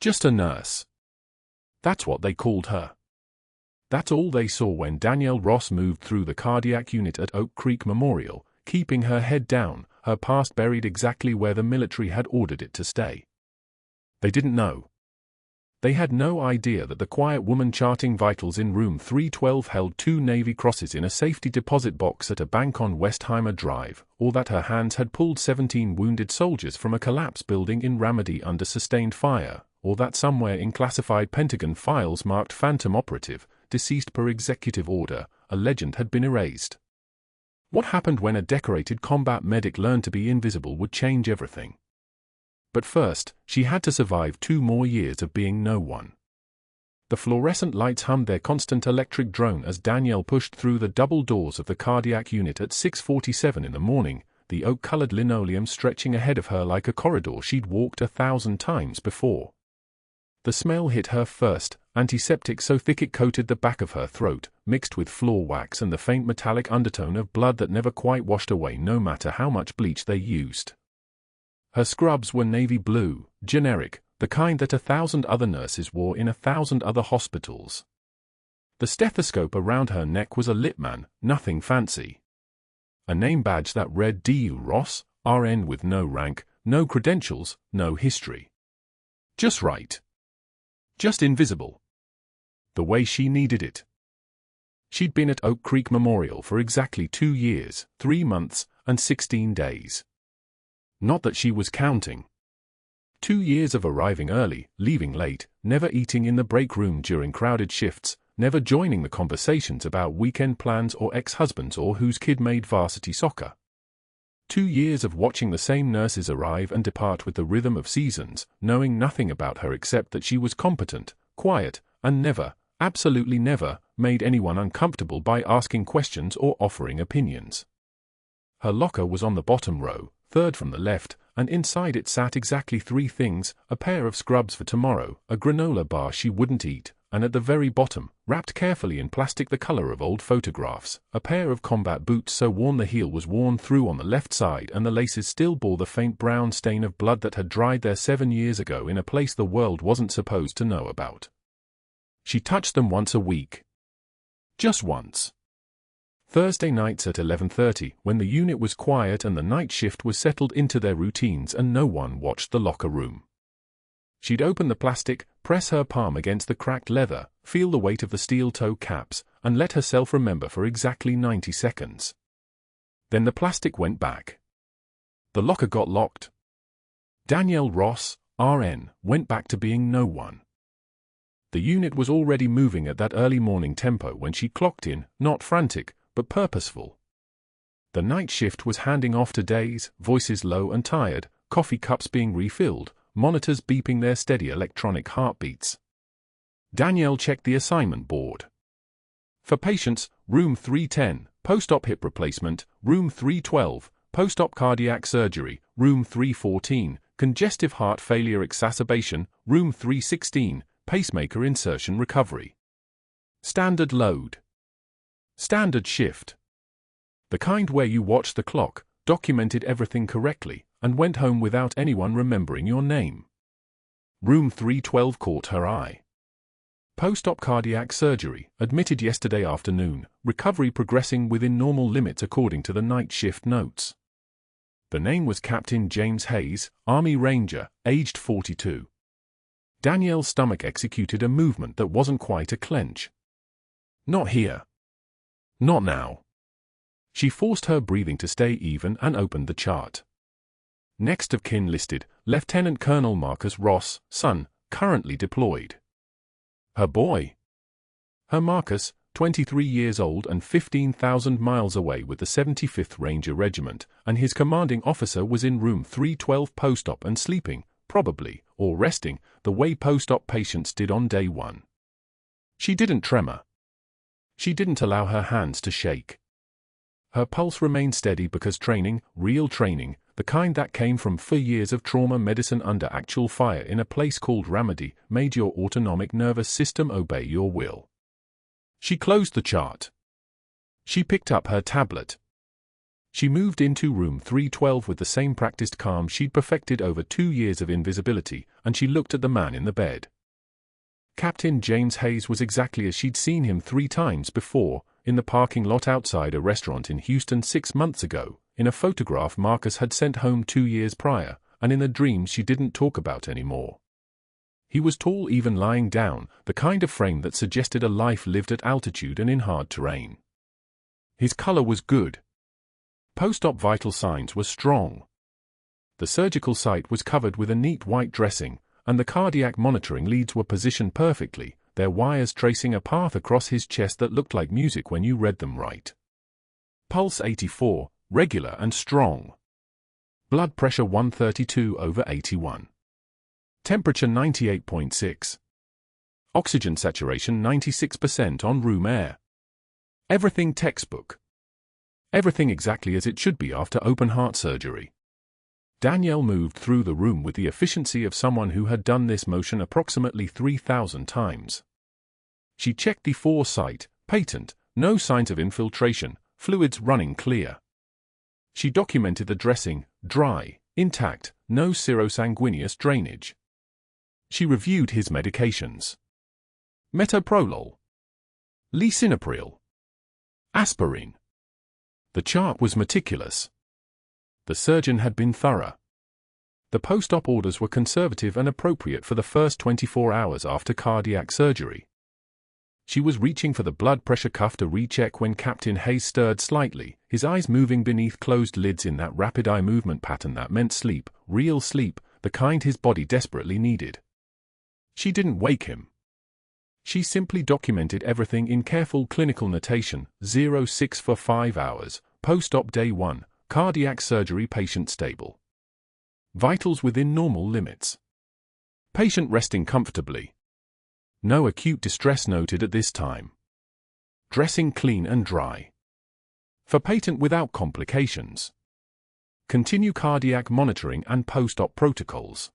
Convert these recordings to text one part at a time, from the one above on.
Just a nurse. That's what they called her. That's all they saw when Danielle Ross moved through the cardiac unit at Oak Creek Memorial, keeping her head down, her past buried exactly where the military had ordered it to stay. They didn't know. They had no idea that the quiet woman charting vitals in room 312 held 2 Navy crosses in a safety deposit box at a bank on Westheimer Drive, or that her hands had pulled 17 wounded soldiers from a collapsed building in Ramadi under sustained fire, or that somewhere in classified Pentagon files marked Phantom Operative, deceased per executive order, a legend had been erased. What happened when a decorated combat medic learned to be invisible would change everything. But first, she had to survive 2 more years of being no one. The fluorescent lights hummed their constant electric drone as Danielle pushed through the double doors of the cardiac unit at 6:47 in the morning, the oak-colored linoleum stretching ahead of her like a corridor she'd walked 1,000 times before. The smell hit her first, antiseptic so thick it coated the back of her throat, mixed with floor wax and the faint metallic undertone of blood that never quite washed away no matter how much bleach they used. Her scrubs were navy blue, generic, the kind that 1,000 other nurses wore in 1,000 other hospitals. The stethoscope around her neck was a Littmann, nothing fancy. A name badge that read D.U. Ross, RN with no rank, no credentials, no history. Just right. Just invisible. The way she needed it. She'd been at Oak Creek Memorial for exactly 2 years, 3 months, and 16 days. Not that she was counting. 2 years of arriving early, leaving late, never eating in the break room during crowded shifts, never joining the conversations about weekend plans or ex-husbands or whose kid made varsity soccer. 2 years of watching the same nurses arrive and depart with the rhythm of seasons, knowing nothing about her except that she was competent, quiet, and never, absolutely never, made anyone uncomfortable by asking questions or offering opinions. Her locker was on the bottom row, 3rd from the left, and inside it sat exactly 3 things: a pair of scrubs for tomorrow, a granola bar she wouldn't eat, and at the very bottom, wrapped carefully in plastic the color of old photographs, a pair of combat boots so worn the heel was worn through on the left side and the laces still bore the faint brown stain of blood that had dried there 7 years ago in a place the world wasn't supposed to know about. She touched them once a week. Just once. Thursday nights at 11:30, when the unit was quiet and the night shift was settled into their routines and no one watched the locker room. She'd open the plastic, press her palm against the cracked leather, feel the weight of the steel toe caps, and let herself remember for exactly 90 seconds. Then the plastic went back. The locker got locked. Danielle Ross, RN, went back to being no one. The unit was already moving at that early morning tempo when she clocked in, not frantic, but purposeful. The night shift was handing off to days, voices low and tired, coffee cups being refilled, monitors beeping their steady electronic heartbeats. Danielle checked the assignment board. For patients, room 310, post-op hip replacement, room 312, post-op cardiac surgery, room 314, congestive heart failure exacerbation, room 316, pacemaker insertion recovery. Standard load. Standard shift. The kind where you watched the clock, documented everything correctly, and went home without anyone remembering your name. Room 312 caught her eye. Post-op cardiac surgery, admitted yesterday afternoon, recovery progressing within normal limits according to the night shift notes. The name was Captain James Hayes, Army Ranger, aged 42. Danielle's stomach executed a movement that wasn't quite a clench. Not here. Not now. She forced her breathing to stay even and opened the chart. Next of kin listed, Lieutenant Colonel Marcus Ross, son, currently deployed. Her boy. Her Marcus, 23 years old and 15,000 miles away with the 75th Ranger Regiment, and his commanding officer was in room 312 post-op and sleeping, probably, or resting, the way post-op patients did on day 1. She didn't tremor. She didn't allow her hands to shake. Her pulse remained steady because training, real training, the kind that came from 4 years of trauma medicine under actual fire in a place called Ramadi, made your autonomic nervous system obey your will. She closed the chart. She picked up her tablet. She moved into room 312 with the same practiced calm she'd perfected over 2 years of invisibility, and she looked at the man in the bed. Captain James Hayes was exactly as she'd seen him 3 times before, in the parking lot outside a restaurant in Houston 6 months ago, in a photograph Marcus had sent home 2 years prior, and in a dream she didn't talk about anymore. He was tall, even lying down, the kind of frame that suggested a life lived at altitude and in hard terrain. His color was good. Post-op vital signs were strong. The surgical site was covered with a neat white dressing, and the cardiac monitoring leads were positioned perfectly, their wires tracing a path across his chest that looked like music when you read them right. Pulse 84, regular and strong. Blood pressure 132/81. Temperature 98.6. Oxygen saturation 96% on room air. Everything textbook. Everything exactly as it should be after open-heart surgery. Danielle moved through the room with the efficiency of someone who had done this motion approximately 3,000 times. She checked the foresight, patent, no signs of infiltration, fluids running clear. She documented the dressing, dry, intact, no serosanguineous drainage. She reviewed his medications. Metoprolol. Lisinopril. Aspirin. The chart was meticulous. The surgeon had been thorough. The post-op orders were conservative and appropriate for the first 24 hours after cardiac surgery. She was reaching for the blood pressure cuff to recheck when Captain Hayes stirred slightly, his eyes moving beneath closed lids in that rapid eye movement pattern that meant sleep, real sleep, the kind his body desperately needed. She didn't wake him. She simply documented everything in careful clinical notation. 06 for 5 hours, post-op day 1, cardiac surgery, patient stable. Vitals within normal limits. Patient resting comfortably. No acute distress noted at this time. Dressing clean and dry. For patent without complications. Continue cardiac monitoring and post-op protocols.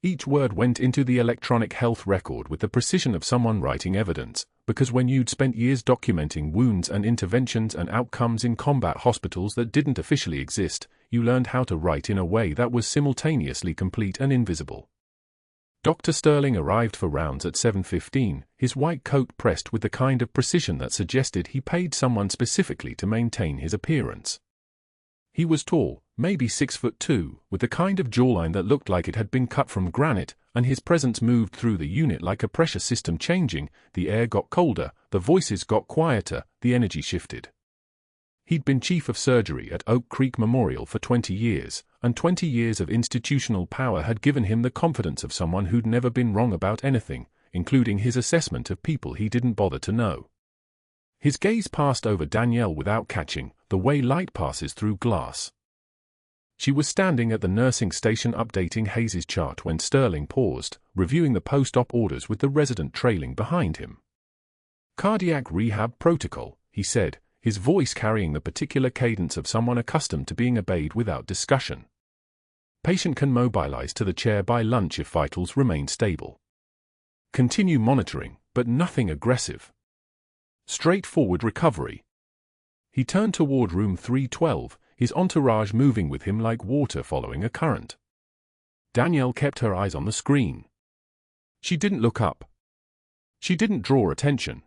Each word went into the electronic health record with the precision of someone writing evidence, because when you'd spent years documenting wounds and interventions and outcomes in combat hospitals that didn't officially exist, you learned how to write in a way that was simultaneously complete and invisible. Dr. Sterling arrived for rounds at 7:15, his white coat pressed with the kind of precision that suggested he paid someone specifically to maintain his appearance. He was tall, maybe 6'2", with the kind of jawline that looked like it had been cut from granite, and his presence moved through the unit like a pressure system changing. The air got colder, the voices got quieter, the energy shifted. He'd been chief of surgery at Oak Creek Memorial for 20 years, and 20 years of institutional power had given him the confidence of someone who'd never been wrong about anything, including his assessment of people he didn't bother to know. His gaze passed over Danielle without catching, the way light passes through glass. She was standing at the nursing station updating Hayes's chart when Sterling paused, reviewing the post-op orders with the resident trailing behind him. Cardiac rehab protocol, he said, his voice carrying the particular cadence of someone accustomed to being obeyed without discussion. Patient can mobilize to the chair by lunch if vitals remain stable. Continue monitoring, but nothing aggressive. Straightforward recovery. He turned toward room 312, his entourage moving with him like water following a current. Danielle kept her eyes on the screen. She didn't look up. She didn't draw attention.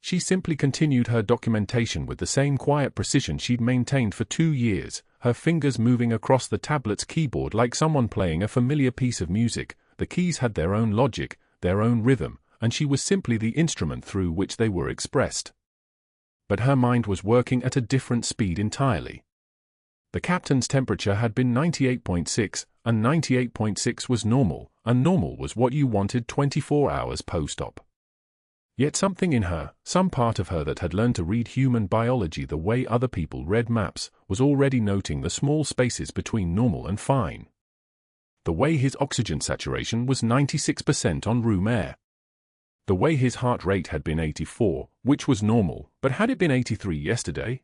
She simply continued her documentation with the same quiet precision she'd maintained for 2 years, her fingers moving across the tablet's keyboard like someone playing a familiar piece of music. The keys had their own logic, their own rhythm, and she was simply the instrument through which they were expressed. But her mind was working at a different speed entirely. The captain's temperature had been 98.6, and 98.6 was normal, and normal was what you wanted 24 hours post-op. Yet something in her, some part of her that had learned to read human biology the way other people read maps, was already noting the small spaces between normal and fine. The way his oxygen saturation was 96% on room air. The way his heart rate had been 84, which was normal, but had it been 83 yesterday?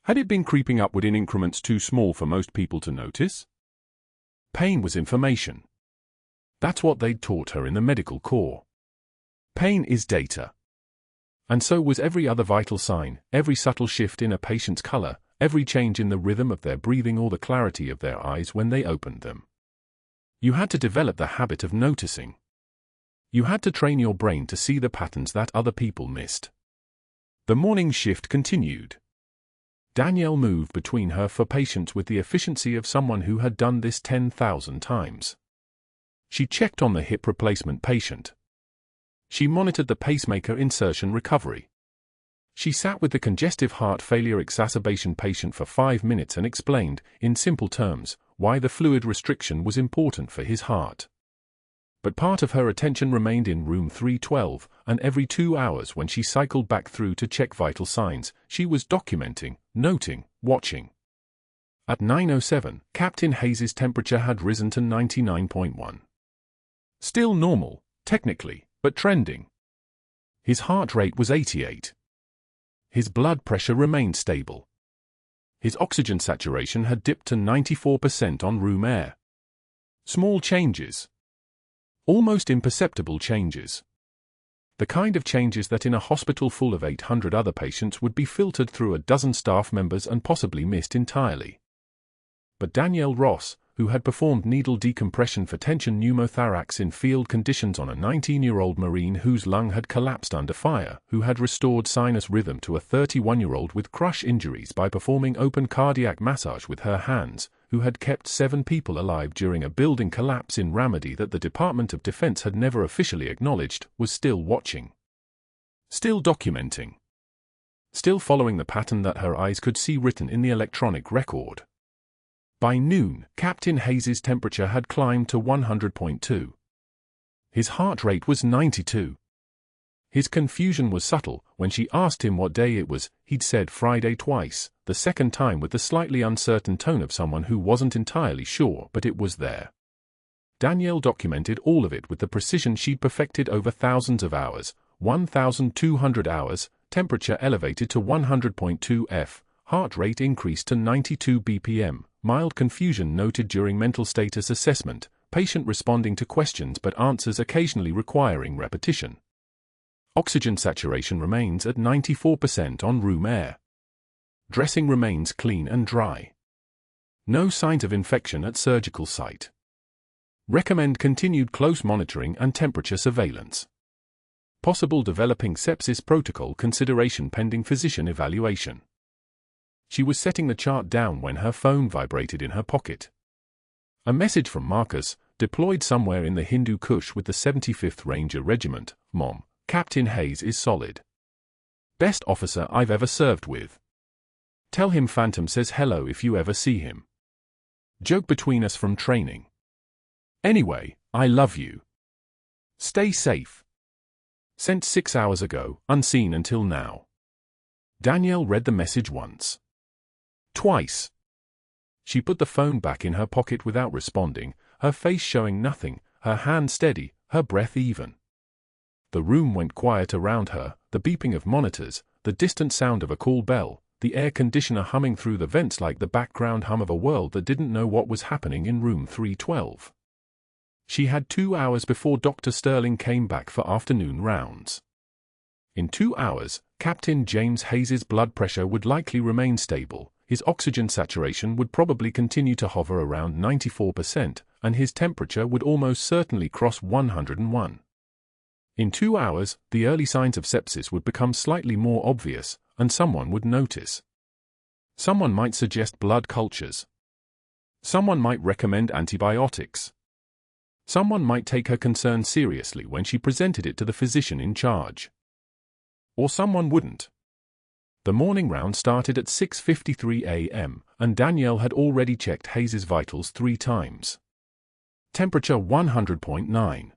Had it been creeping upward in increments too small for most people to notice? Pain was information. That's what they'd taught her in the medical corps. Pain is data. And so was every other vital sign, every subtle shift in a patient's color, every change in the rhythm of their breathing or the clarity of their eyes when they opened them. You had to develop the habit of noticing. You had to train your brain to see the patterns that other people missed. The morning shift continued. Danielle moved between her for patients with the efficiency of someone who had done this 10,000 times. She checked on the hip replacement patient. She monitored the pacemaker insertion recovery. She sat with the congestive heart failure exacerbation patient for 5 minutes and explained, in simple terms, why the fluid restriction was important for his heart. But part of her attention remained in room 312, and every 2 hours when she cycled back through to check vital signs, she was documenting, noting, watching. At 9:07, Captain Hayes's temperature had risen to 99.1. Still normal, technically, but trending. His heart rate was 88. His blood pressure remained stable. His oxygen saturation had dipped to 94% on room air. Small changes. Almost imperceptible changes. The kind of changes that in a hospital full of 800 other patients would be filtered through a dozen staff members and possibly missed entirely. But Danielle Ross, who had performed needle decompression for tension pneumothorax in field conditions on a 19-year-old Marine whose lung had collapsed under fire, who had restored sinus rhythm to a 31-year-old with crush injuries by performing open cardiac massage with her hands, who had kept 7 people alive during a building collapse in Ramadi that the Department of Defense had never officially acknowledged, was still watching. Still documenting. Still following the pattern that her eyes could see written in the electronic record. By noon, Captain Hayes's temperature had climbed to 100.2. His heart rate was 92. His confusion was subtle. When she asked him what day it was, he'd said Friday twice, the second time with the slightly uncertain tone of someone who wasn't entirely sure, but it was there. Danielle documented all of it with the precision she'd perfected over thousands of hours, 1,200 hours, temperature elevated to 100.2 F, heart rate increased to 92 BPM. Mild confusion noted during mental status assessment, patient responding to questions but answers occasionally requiring repetition. Oxygen saturation remains at 94% on room air. Dressing remains clean and dry. No signs of infection at surgical site. Recommend continued close monitoring and temperature surveillance. Possible developing sepsis protocol consideration pending physician evaluation. She was setting the chart down when her phone vibrated in her pocket. A message from Marcus, deployed somewhere in the Hindu Kush with the 75th Ranger Regiment. Mom, Captain Hayes is solid. Best officer I've ever served with. Tell him Phantom says hello if you ever see him. Joke between us from training. Anyway, I love you. Stay safe. Sent 6 hours ago, unseen until now. Danielle read the message once. Twice. She put the phone back in her pocket without responding, her face showing nothing, her hand steady, her breath even. The room went quiet around her, the beeping of monitors, the distant sound of a call bell, the air conditioner humming through the vents like the background hum of a world that didn't know what was happening in room 312. She had 2 hours before Dr. Sterling came back for afternoon rounds. In 2 hours, Captain James Hayes's blood pressure would likely remain stable, his oxygen saturation would probably continue to hover around 94%, and his temperature would almost certainly cross 101. In 2 hours, the early signs of sepsis would become slightly more obvious, and someone would notice. Someone might suggest blood cultures. Someone might recommend antibiotics. Someone might take her concern seriously when she presented it to the physician in charge. Or someone wouldn't. The morning round started at 6:53 a.m., and Danielle had already checked Hayes's vitals 3 times. Temperature 100.9.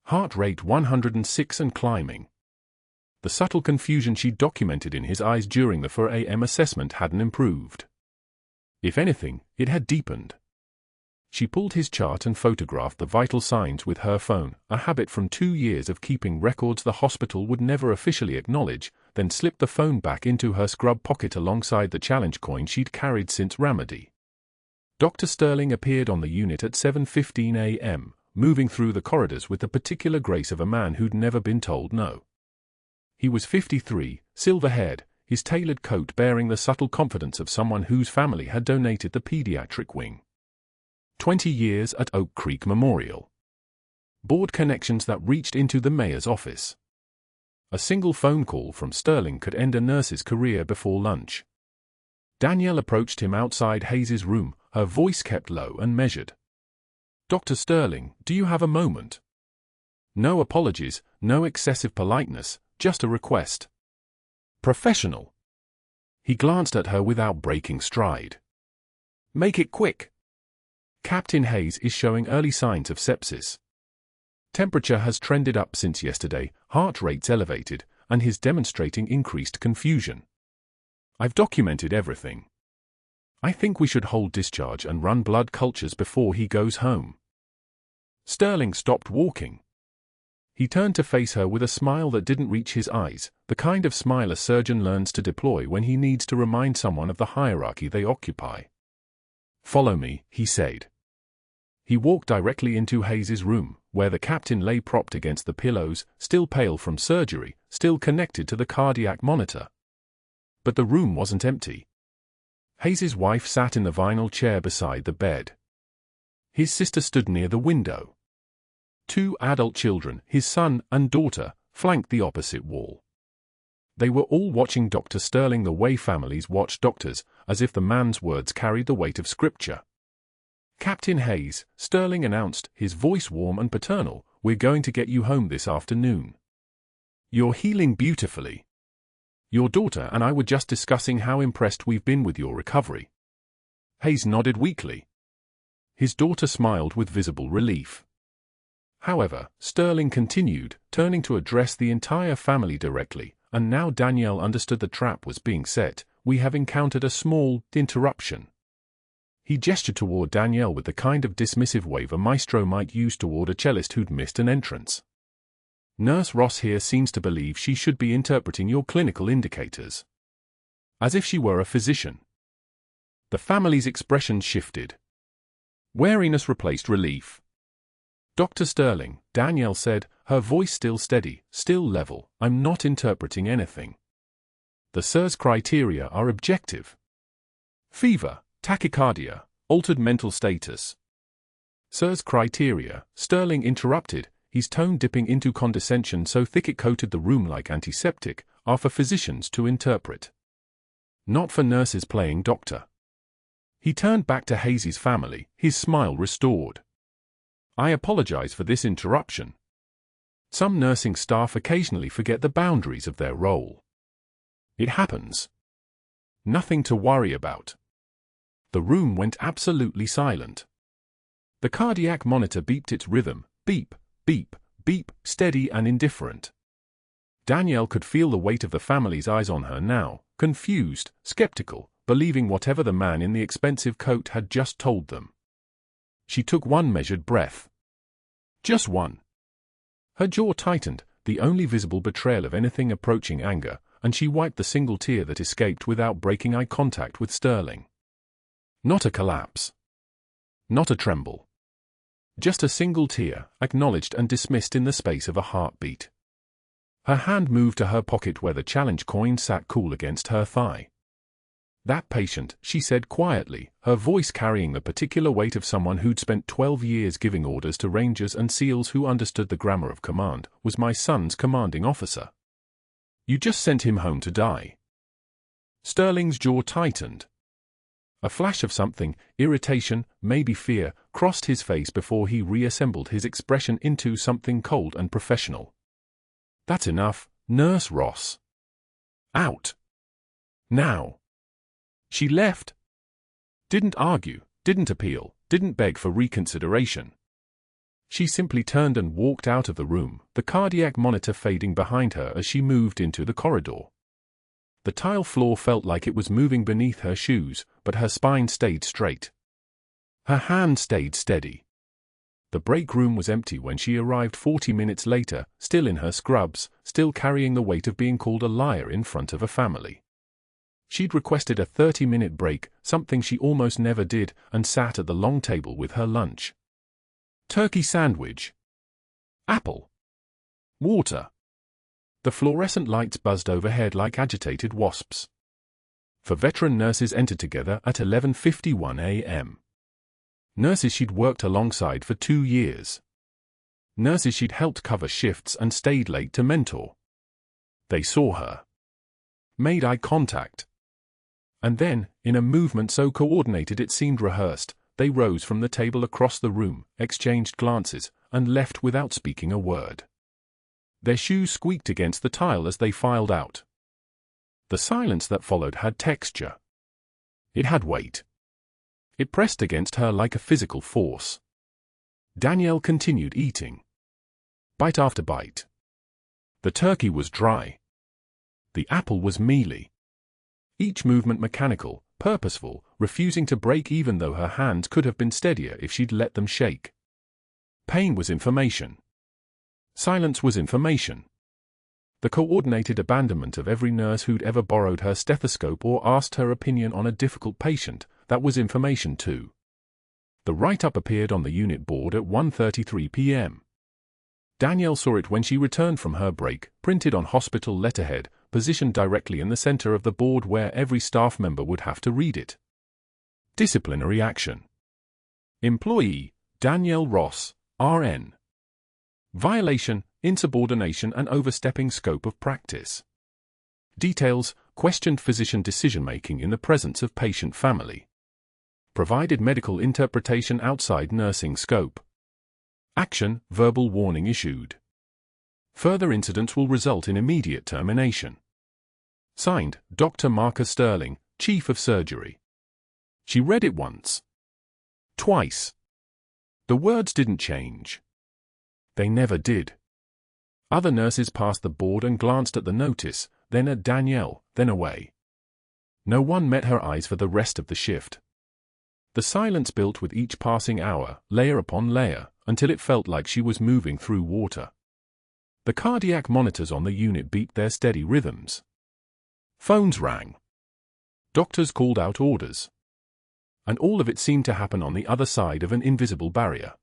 Heart rate 106 and climbing. The subtle confusion she documented in his eyes during the 4 a.m. assessment hadn't improved. If anything, it had deepened. She pulled his chart and photographed the vital signs with her phone, a habit from 2 years of keeping records the hospital would never officially acknowledge, then slipped the phone back into her scrub pocket alongside the challenge coin she'd carried since Ramadi. Dr. Sterling appeared on the unit at 7:15 a.m., moving through the corridors with the particular grace of a man who'd never been told no. He was 53, silver-haired, his tailored coat bearing the subtle confidence of someone whose family had donated the pediatric wing. 20 years at Oak Creek Memorial. Board connections that reached into the mayor's office. A single phone call from Sterling could end a nurse's career before lunch. Danielle approached him outside Hayes's room, her voice kept low and measured. "Dr. Sterling, do you have a moment?" No apologies, no excessive politeness, just a request. Professional. He glanced at her without breaking stride. "Make it quick. Captain Hayes is showing early signs of sepsis. Temperature has trended up since yesterday, heart rate's elevated, and he's demonstrating increased confusion. I've documented everything. I think we should hold discharge and run blood cultures before he goes home." Sterling stopped walking. He turned to face her with a smile that didn't reach his eyes, the kind of smile a surgeon learns to deploy when he needs to remind someone of the hierarchy they occupy. "Follow me," he said. He walked directly into Hayes's room, where the captain lay propped against the pillows, still pale from surgery, still connected to the cardiac monitor. But the room wasn't empty. Hayes's wife sat in the vinyl chair beside the bed. His sister stood near the window. 2 adult children, his son and daughter, flanked the opposite wall. They were all watching Dr. Sterling the way families watch doctors, as if the man's words carried the weight of scripture. "Captain Hayes," Sterling announced, his voice warm and paternal, "we're going to get you home this afternoon. You're healing beautifully. Your daughter and I were just discussing how impressed we've been with your recovery." Hayes nodded weakly. His daughter smiled with visible relief. However, Sterling continued, turning to address the entire family directly, and now Danielle understood the trap was being set. "We have encountered a small interruption." He gestured toward Danielle with the kind of dismissive wave a maestro might use toward a cellist who'd missed an entrance. "Nurse Ross here seems to believe she should be interpreting your clinical indicators. As if she were a physician." The family's expression shifted. Wariness replaced relief. "Dr. Sterling," Danielle said, her voice still steady, still level, "I'm not interpreting anything. The SIRS criteria are objective. Fever, tachycardia, altered mental status." "SIRS criteria," Sterling interrupted, his tone dipping into condescension so thick it coated the room like antiseptic, "are for physicians to interpret. Not for nurses playing doctor." He turned back to Hayes's family, his smile restored. "I apologize for this interruption. Some nursing staff occasionally forget the boundaries of their role. It happens. Nothing to worry about." The room went absolutely silent. The cardiac monitor beeped its rhythm, beep, beep, beep, steady and indifferent. Danielle could feel the weight of the family's eyes on her now, confused, skeptical, believing whatever the man in the expensive coat had just told them. She took one measured breath. Just one. Her jaw tightened, the only visible betrayal of anything approaching anger, and she wiped the single tear that escaped without breaking eye contact with Sterling. Not a collapse. Not a tremble. Just a single tear, acknowledged and dismissed in the space of a heartbeat. Her hand moved to her pocket where the challenge coin sat cool against her thigh. "That patient," she said quietly, her voice carrying the particular weight of someone who'd spent 12 years giving orders to Rangers and SEALs who understood the grammar of command, "was my son's commanding officer. You just sent him home to die." Sterling's jaw tightened. A flash of something, irritation, maybe fear, crossed his face before he reassembled his expression into something cold and professional. "That's enough, Nurse Ross. Out. Now." She left. Didn't argue, didn't appeal, didn't beg for reconsideration. She simply turned and walked out of the room, the cardiac monitor fading behind her as she moved into the corridor. The tile floor felt like it was moving beneath her shoes, but her spine stayed straight. Her hand stayed steady. The break room was empty when she arrived 40 minutes later, still in her scrubs, still carrying the weight of being called a liar in front of a family. She'd requested a 30-minute break, something she almost never did, and sat at the long table with her lunch. Turkey sandwich. Apple. Water. The fluorescent lights buzzed overhead like agitated wasps. Four veteran nurses entered together at 11:51 a.m. Nurses she'd worked alongside for 2 years. Nurses she'd helped cover shifts and stayed late to mentor. They saw her, made eye contact. And then, in a movement so coordinated it seemed rehearsed, they rose from the table across the room, exchanged glances, and left without speaking a word. Their shoes squeaked against the tile as they filed out. The silence that followed had texture. It had weight. It pressed against her like a physical force. Danielle continued eating. Bite after bite. The turkey was dry. The apple was mealy. Each movement mechanical, purposeful, refusing to break even though her hands could have been steadier if she'd let them shake. Pain was information. Silence was information. The coordinated abandonment of every nurse who'd ever borrowed her stethoscope or asked her opinion on a difficult patient, that was information too. The write-up appeared on the unit board at 1:33 p.m. Danielle saw it when she returned from her break, printed on hospital letterhead, positioned directly in the center of the board where every staff member would have to read it. Disciplinary action. Employee, Danielle Ross, RN. Violation, insubordination and overstepping scope of practice. Details, questioned physician decision-making in the presence of patient family. Provided medical interpretation outside nursing scope. Action, verbal warning issued. Further incidents will result in immediate termination. Signed, Dr. Marcus Sterling, Chief of Surgery. She read it once. Twice. The words didn't change. They never did. Other nurses passed the board and glanced at the notice, then at Danielle, then away. No one met her eyes for the rest of the shift. The silence built with each passing hour, layer upon layer, until it felt like she was moving through water. The cardiac monitors on the unit beat their steady rhythms. Phones rang. Doctors called out orders. And all of it seemed to happen on the other side of an invisible barrier.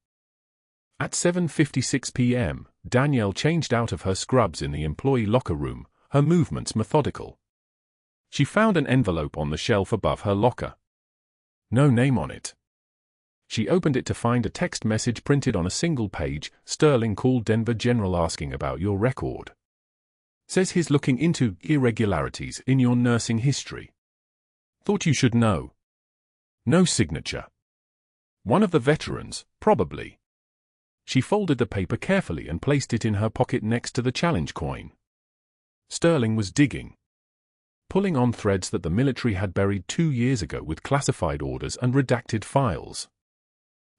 At 7:56 p.m., Danielle changed out of her scrubs in the employee locker room, her movements methodical. She found an envelope on the shelf above her locker. No name on it. She opened it to find a text message printed on a single page. Sterling called Denver General asking about your record. Says he's looking into irregularities in your nursing history. Thought you should know. No signature. One of the veterans, probably. She folded the paper carefully and placed it in her pocket next to the challenge coin. Sterling was digging. Pulling on threads that the military had buried 2 years ago with classified orders and redacted files.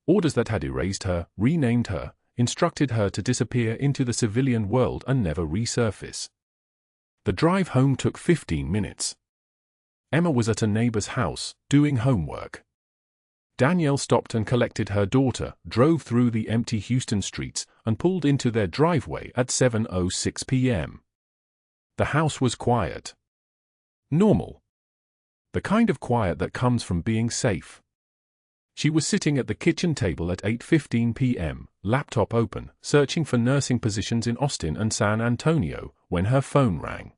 Orders that had erased her, renamed her, instructed her to disappear into the civilian world and never resurface. The drive home took 15 minutes. Emma was at a neighbor's house, doing homework. Danielle stopped and collected her daughter, drove through the empty Houston streets, and pulled into their driveway at 7:06 p.m. The house was quiet. Normal. The kind of quiet that comes from being safe. She was sitting at the kitchen table at 8:15 p.m., laptop open, searching for nursing positions in Austin and San Antonio, when her phone rang.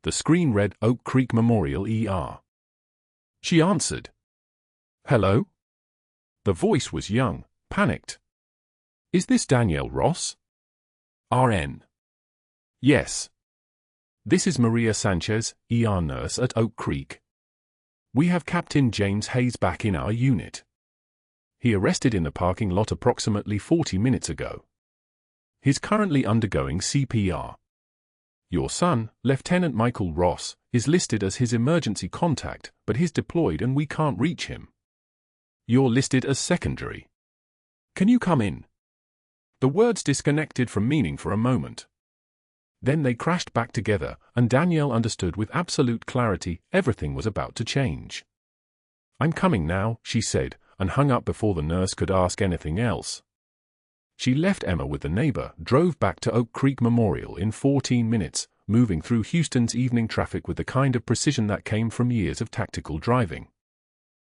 The screen read Oak Creek Memorial ER. She answered. Hello? The voice was young, panicked. Is this Danielle Ross? RN. Yes. This is Maria Sanchez, ER nurse at Oak Creek. We have Captain James Hayes back in our unit. He arrested in the parking lot approximately 40 minutes ago. He's currently undergoing CPR. Your son, Lieutenant Michael Ross, is listed as his emergency contact, but he's deployed and we can't reach him. You're listed as secondary. Can you come in? The words disconnected from meaning for a moment. Then they crashed back together, and Danielle understood with absolute clarity everything was about to change. I'm coming now, she said, and hung up before the nurse could ask anything else. She left Emma with the neighbor, drove back to Oak Creek Memorial in 14 minutes, moving through Houston's evening traffic with the kind of precision that came from years of tactical driving.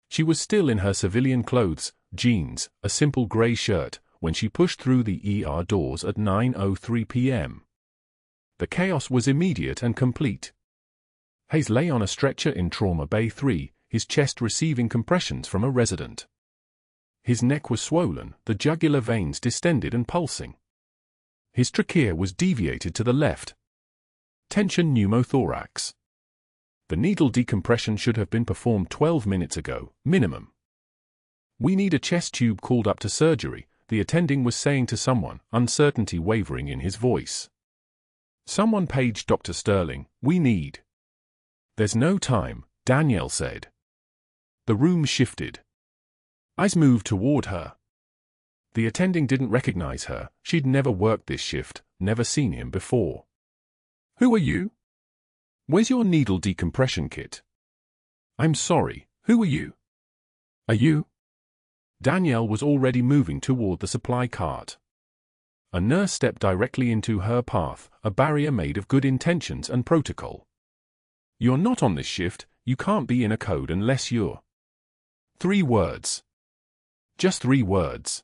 She was still in her civilian clothes, jeans, a simple gray shirt, when she pushed through the ER doors at 9:03 p.m. The chaos was immediate and complete. Hayes lay on a stretcher in Trauma Bay 3, his chest receiving compressions from a resident. His neck was swollen, the jugular veins distended and pulsing. His trachea was deviated to the left. Tension pneumothorax. The needle decompression should have been performed 12 minutes ago, minimum. We need a chest tube called up to surgery, the attending was saying to someone, uncertainty wavering in his voice. Someone paged Dr. Sterling, we need. There's no time, Danielle said. The room shifted. Eyes moved toward her. The attending didn't recognize her, she'd never worked this shift, never seen him before. Who are you? Where's your needle decompression kit? I'm sorry, who are you? Are you? Danielle was already moving toward the supply cart. A nurse stepped directly into her path, a barrier made of good intentions and protocol. You're not on this shift, you can't be in a code unless you're. 3 words. Just 3 words.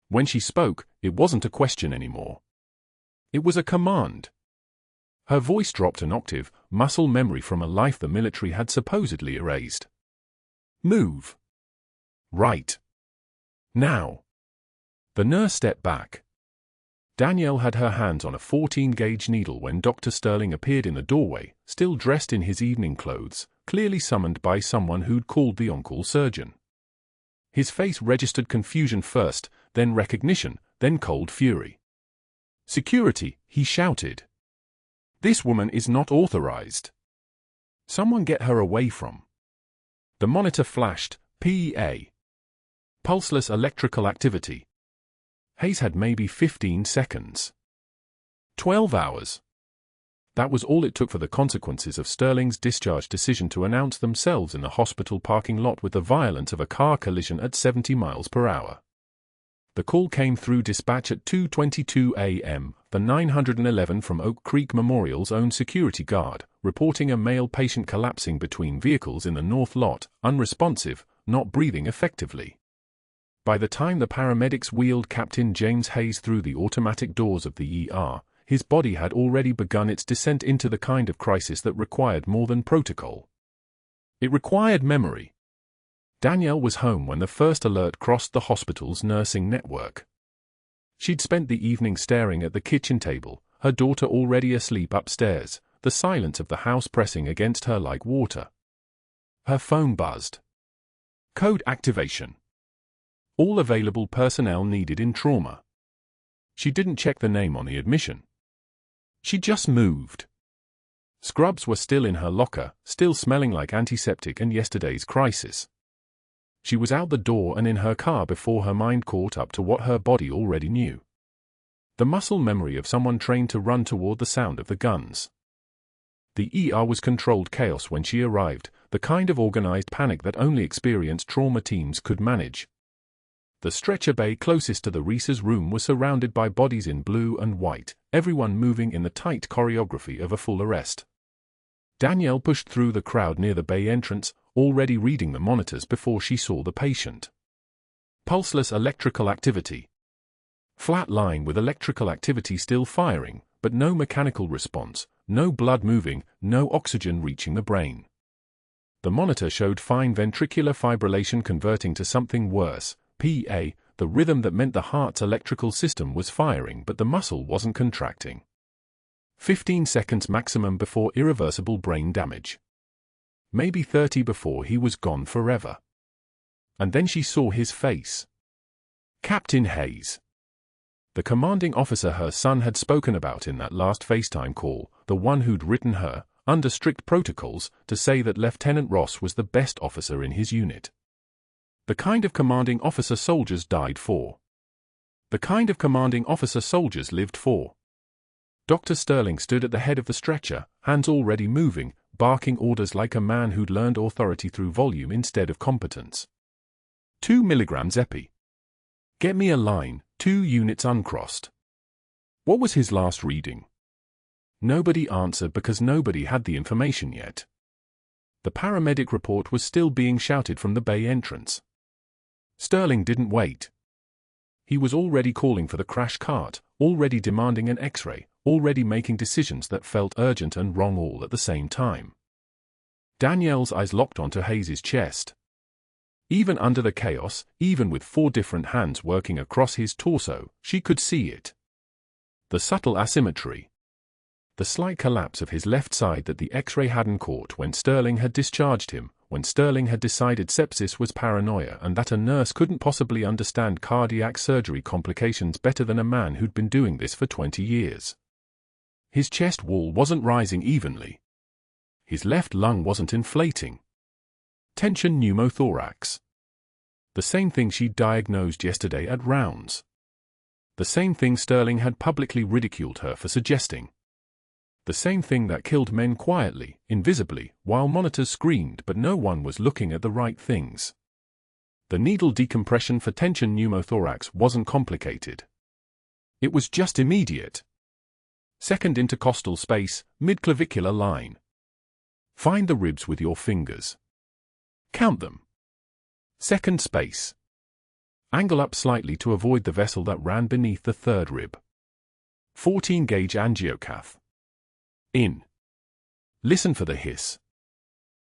When she spoke, it wasn't a question anymore. It was a command. Her voice dropped an octave, muscle memory from a life the military had supposedly erased. Move. Right. Now. The nurse stepped back. Danielle had her hands on a 14-gauge needle when Dr. Sterling appeared in the doorway, still dressed in his evening clothes, clearly summoned by someone who'd called the on-call surgeon. His face registered confusion first, then recognition, then cold fury. Security, he shouted. This woman is not authorized. Someone get her away from. The monitor flashed, PEA. Pulseless electrical activity. Hayes had maybe 15 seconds. 12 hours. That was all it took for the consequences of Sterling's discharge decision to announce themselves in the hospital parking lot with the violence of a car collision at 70 miles per hour. The call came through dispatch at 2:22 a.m., the 911 from Oak Creek Memorial's own security guard, reporting a male patient collapsing between vehicles in the north lot, unresponsive, not breathing effectively. By the time the paramedics wheeled Captain James Hayes through the automatic doors of the ER, his body had already begun its descent into the kind of crisis that required more than protocol. It required memory. Danielle was home when the first alert crossed the hospital's nursing network. She'd spent the evening staring at the kitchen table, her daughter already asleep upstairs, the silence of the house pressing against her like water. Her phone buzzed. Code activation. All available personnel needed in trauma. She didn't check the name on the admission. She just moved. Scrubs were still in her locker, still smelling like antiseptic and yesterday's crisis. She was out the door and in her car before her mind caught up to what her body already knew. The muscle memory of someone trained to run toward the sound of the guns. The ER was controlled chaos when she arrived, the kind of organized panic that only experienced trauma teams could manage. The stretcher bay closest to the Reese's room was surrounded by bodies in blue and white, everyone moving in the tight choreography of a full arrest. Danielle pushed through the crowd near the bay entrance, already reading the monitors before she saw the patient. Pulseless electrical activity. Flat line with electrical activity still firing, but no mechanical response, no blood moving, no oxygen reaching the brain. The monitor showed fine ventricular fibrillation converting to something worse, PA, the rhythm that meant the heart's electrical system was firing but the muscle wasn't contracting. 15 seconds maximum before irreversible brain damage. Maybe 30 before he was gone forever. And then she saw his face. Captain Hayes. The commanding officer her son had spoken about in that last FaceTime call, the one who'd written her, under strict protocols, to say that Lieutenant Ross was the best officer in his unit. The kind of commanding officer soldiers died for. The kind of commanding officer soldiers lived for. Dr. Sterling stood at the head of the stretcher, hands already moving, barking orders like a man who'd learned authority through volume instead of competence. 2 milligrams epi. Get me a line, 2 units uncrossed. What was his last reading? Nobody answered because nobody had the information yet. The paramedic report was still being shouted from the bay entrance. Sterling didn't wait. He was already calling for the crash cart, already demanding an X-ray, already making decisions that felt urgent and wrong all at the same time. Danielle's eyes locked onto Hayes' chest. Even under the chaos, even with 4 different hands working across his torso, she could see it. The subtle asymmetry. The slight collapse of his left side that the X-ray hadn't caught when Sterling had discharged him, when Sterling had decided sepsis was paranoia and that a nurse couldn't possibly understand cardiac surgery complications better than a man who'd been doing this for 20 years. His chest wall wasn't rising evenly. His left lung wasn't inflating. Tension pneumothorax. The same thing she'd diagnosed yesterday at rounds. The same thing Sterling had publicly ridiculed her for suggesting. The same thing that killed men quietly, invisibly, while monitors screamed but no one was looking at the right things. The needle decompression for tension pneumothorax wasn't complicated. It was just immediate. Second intercostal space, mid-clavicular line. Find the ribs with your fingers. Count them. Second space. Angle up slightly to avoid the vessel that ran beneath the third rib. 14-gauge angiocath. In. Listen for the hiss.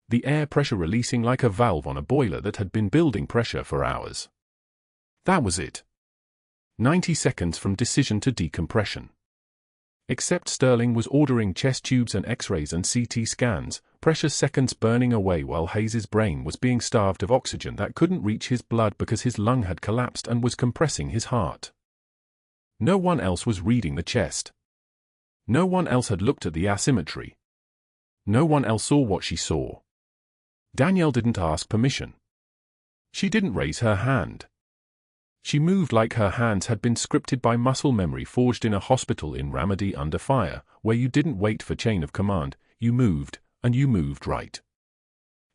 The air pressure releasing like a valve on a boiler that had been building pressure for hours. That was it. 90 seconds from decision to decompression. Except Sterling was ordering chest tubes and X-rays and CT scans, precious seconds burning away while Hayes' brain was being starved of oxygen that couldn't reach his blood because his lung had collapsed and was compressing his heart. No one else was reading the chest. No one else had looked at the asymmetry. No one else saw what she saw. Danielle didn't ask permission. She didn't raise her hand. She moved like her hands had been scripted by muscle memory forged in a hospital in Ramadi under fire, where you didn't wait for chain of command, you moved, and you moved right.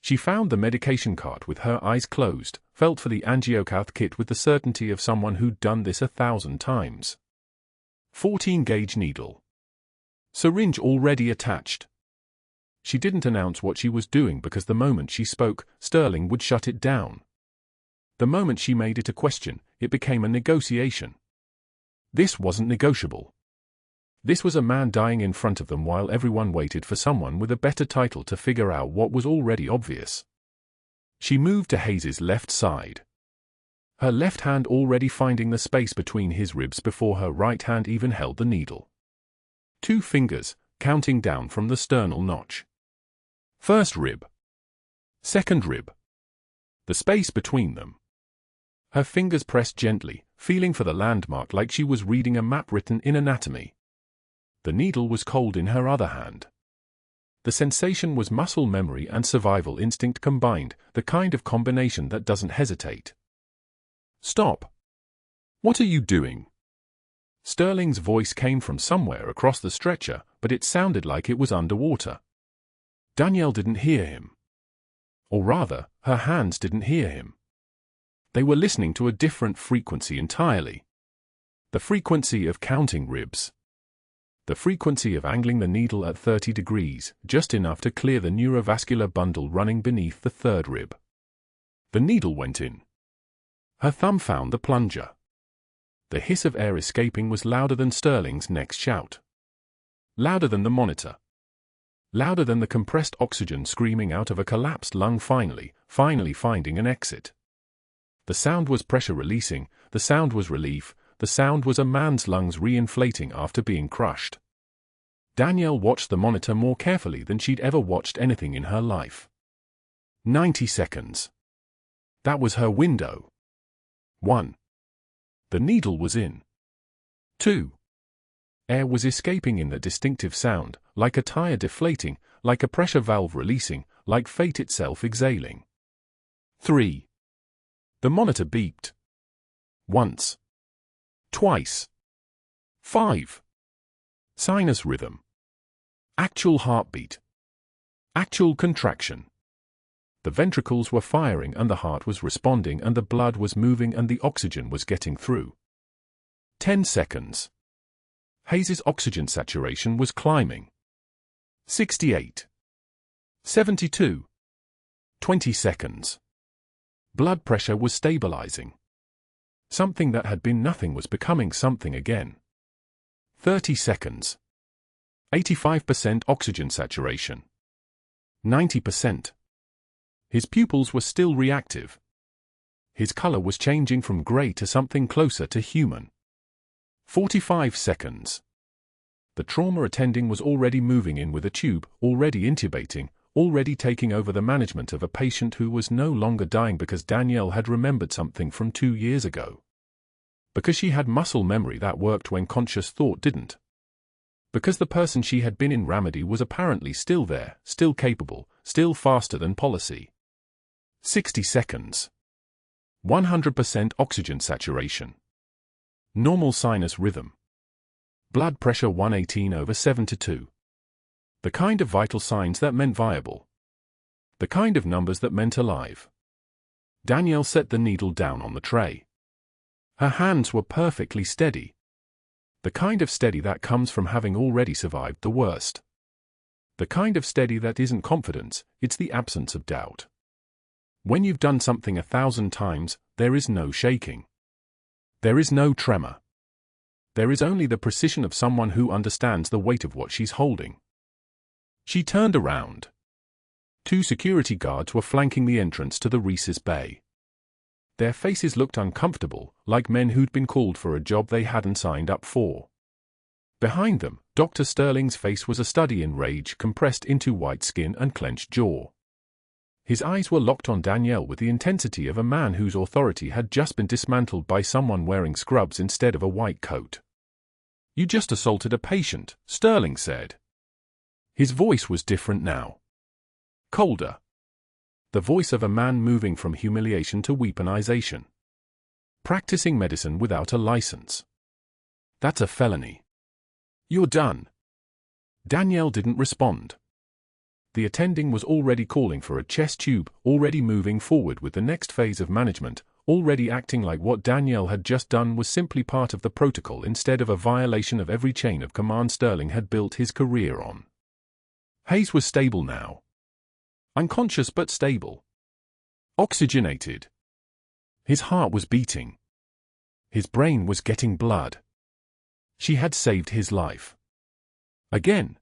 She found the medication cart with her eyes closed, felt for the angiocath kit with the certainty of someone who'd done this 1,000 times. 14-gauge needle. Syringe already attached. She didn't announce what she was doing because the moment she spoke, Sterling would shut it down. The moment she made it a question, it became a negotiation. This wasn't negotiable. This was a man dying in front of them while everyone waited for someone with a better title to figure out what was already obvious. She moved to Hayes' left side. Her left hand already finding the space between his ribs before her right hand even held the needle. 2 fingers, counting down from the sternal notch. First rib. Second rib. The space between them. Her fingers pressed gently, feeling for the landmark like she was reading a map written in anatomy. The needle was cold in her other hand. The sensation was muscle memory and survival instinct combined, the kind of combination that doesn't hesitate. Stop. What are you doing? Sterling's voice came from somewhere across the stretcher, but it sounded like it was underwater. Danielle didn't hear him. Or rather, her hands didn't hear him. They were listening to a different frequency entirely. The frequency of counting ribs. The frequency of angling the needle at 30 degrees, just enough to clear the neurovascular bundle running beneath the third rib. The needle went in. Her thumb found the plunger. The hiss of air escaping was louder than Sterling's next shout. Louder than the monitor. Louder than the compressed oxygen screaming out of a collapsed lung finally finding an exit. The sound was pressure releasing, the sound was relief, the sound was a man's lungs re-inflating after being crushed. Danielle watched the monitor more carefully than she'd ever watched anything in her life. 90 seconds. That was her window. 1. The needle was in. 2. Air was escaping in the distinctive sound, like a tire deflating, like a pressure valve releasing, like fate itself exhaling. 3. The monitor beeped. Once. Twice. 5. Sinus rhythm. Actual heartbeat. Actual contraction. The ventricles were firing and the heart was responding and the blood was moving and the oxygen was getting through. 10 seconds. Hayes' oxygen saturation was climbing. 68. 72. 20 seconds. Blood pressure was stabilizing. Something that had been nothing was becoming something again. 30 seconds. 85% oxygen saturation. 90%. His pupils were still reactive. His color was changing from gray to something closer to human. 45 seconds. The trauma attending was already moving in with a tube, already intubating, already taking over the management of a patient who was no longer dying because Danielle had remembered something from 2 years ago. Because she had muscle memory that worked when conscious thought didn't. Because the person she had been in Ramadi was apparently still there, still capable, still faster than policy. 60 seconds. 100% oxygen saturation. Normal sinus rhythm. Blood pressure 118/72. The kind of vital signs that meant viable. The kind of numbers that meant alive. Danielle set the needle down on the tray. Her hands were perfectly steady. The kind of steady that comes from having already survived the worst. The kind of steady that isn't confidence, it's the absence of doubt. When you've done something 1,000 times, there is no shaking. There is no tremor. There is only the precision of someone who understands the weight of what she's holding. She turned around. 2 security guards were flanking the entrance to the Reese's Bay. Their faces looked uncomfortable, like men who'd been called for a job they hadn't signed up for. Behind them, Dr. Sterling's face was a study in rage compressed into white skin and clenched jaw. His eyes were locked on Danielle with the intensity of a man whose authority had just been dismantled by someone wearing scrubs instead of a white coat. "You just assaulted a patient," Sterling said. His voice was different now. Colder. The voice of a man moving from humiliation to weaponization. Practicing medicine without a license. That's a felony. "You're done." Danielle didn't respond. The attending was already calling for a chest tube, already moving forward with the next phase of management, already acting like what Danielle had just done was simply part of the protocol instead of a violation of every chain of command Sterling had built his career on. Hayes was stable now. Unconscious but stable. Oxygenated. His heart was beating. His brain was getting blood. She had saved his life. Again.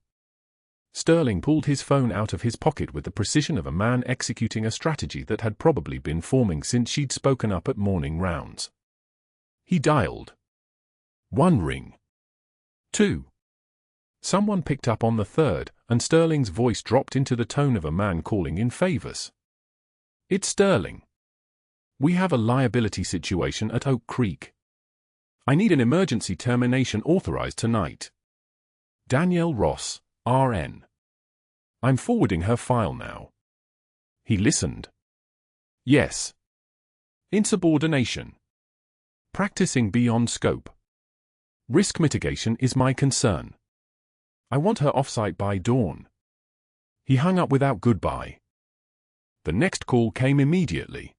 Sterling pulled his phone out of his pocket with the precision of a man executing a strategy that had probably been forming since she'd spoken up at morning rounds. He dialed. 1 ring. 2. Someone picked up on the 3rd, and Sterling's voice dropped into the tone of a man calling in favors. "It's Sterling. We have a liability situation at Oak Creek. I need an emergency termination authorized tonight. Danielle Ross, RN. I'm forwarding her file now." He listened. "Yes. Insubordination. Practicing beyond scope. Risk mitigation is my concern. I want her offsite by dawn." He hung up without goodbye. The next call came immediately.